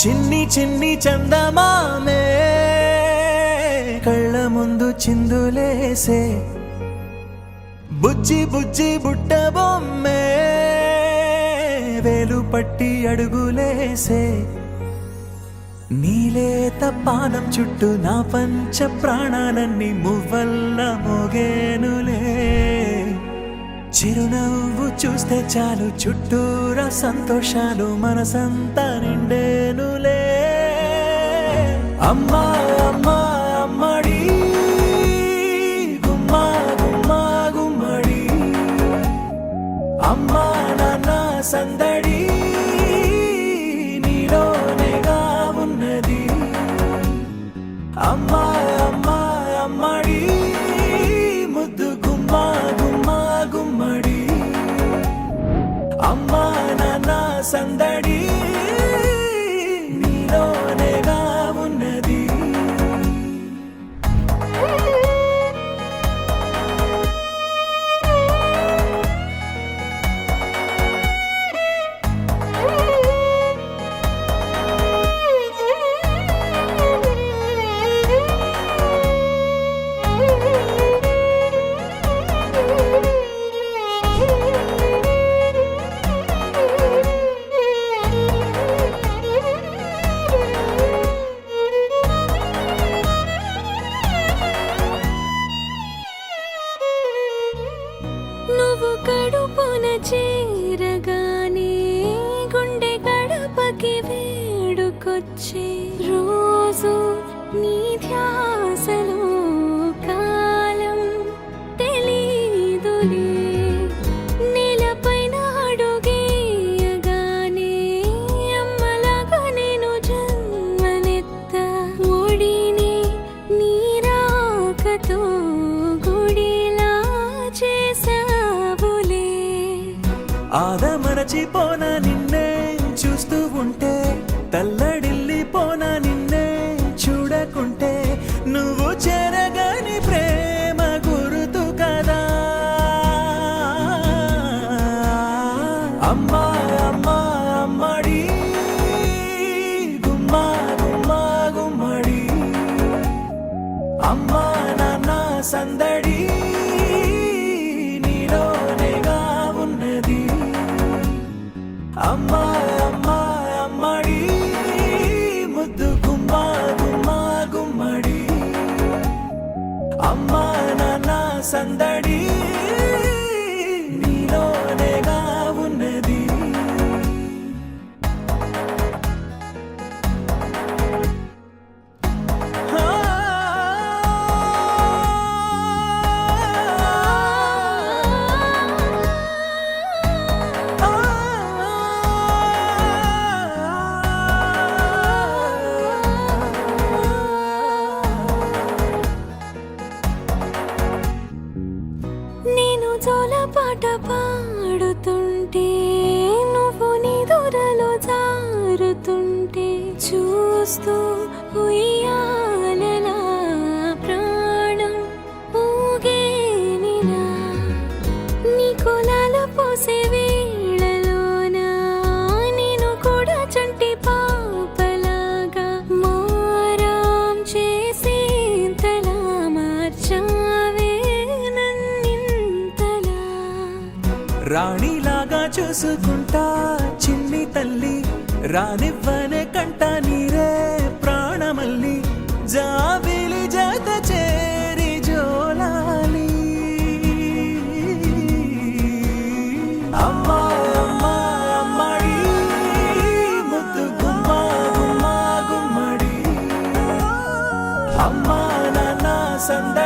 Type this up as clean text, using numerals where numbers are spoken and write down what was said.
చిన్ని చిన్ని చందమామే కళ్ళ ముందు చిందులేసే బుజ్జి బుజ్జి బుట్ట బొమ్మే వేలు పట్టి అడుగులేసే నీలేత పానం చుట్టూ నా పంచ ప్రాణాలన్నీ మువ్వల్ల మోగేనులే చిరునవ్వు చూస్తే చాలు చుట్టూరా సంతోషాలు మనసంతా నిండేనులే అమ్మా అమ్మా అమ్మడి గుమ్మా గుమ్మా గుమ్మడి అమ్మా నాన్న సందడి నీలోనేగా ఉన్నది అమ్మా అమ్మా అమ్మడి ముద్దు గుమ్మా గుమ్మా గుమ్మడి అమ్మా నాన్న సందడి నీలోనేగా ఉన్నది నువ్వు కడుపున చేరగానే గుండె గడపకి వేడుకొచ్చే రోజు నీ ధ్యాసలో కాలం తెలీదులే నేలపైన అడుగేయగానే అమ్మలాగా నేను జన్మనెత్త ఒడిని నీ రాకతో గుడిలా చేసావులే ఆదమరచిపోనా నిన్నే చూస్తూ ఉంటే తల్లడిల్లిపోనా నిన్నే చూడకుంటే నువ్వు చెరగని ప్రేమ గురుతు కదా అమ్మా అమ్మా అమ్మడి గుమ్మా గుమ్మా గుమ్మడి అమ్మా నాన్న సందడి నీలోనేగా ఉన్నది అమ్మా అమ్మా అమ్మడి ముద్దు గుమ్మా గుమ్మా గుమ్మడి అమ్మా నాన్న సందడి నీలోనేగా ఉన్నది నేను జోలపాట పాడుతుంటే నువ్వు నిదురలో జారుతుంటే చూస్తూ ఉయ్యాలలా ప్రాణం ఊగేనినా నీ కులాల పోసే వేళలోన నేను కూడా చంటి పాపలాగా మారాం చేసేంతలా మార్చావే నన్నింతలా రాణిలాగా చూసుకుంటా చిన్ని తల్లి రానివ్వనే కంట నీరే ప్రాణమల్లి జాబిలి జత చేరి జోలాలి అమ్మా అమ్మా అమ్మడి ముద్దు గుమ్మా గుమ్మా గుమ్మడి అమ్మా నాన్న సంద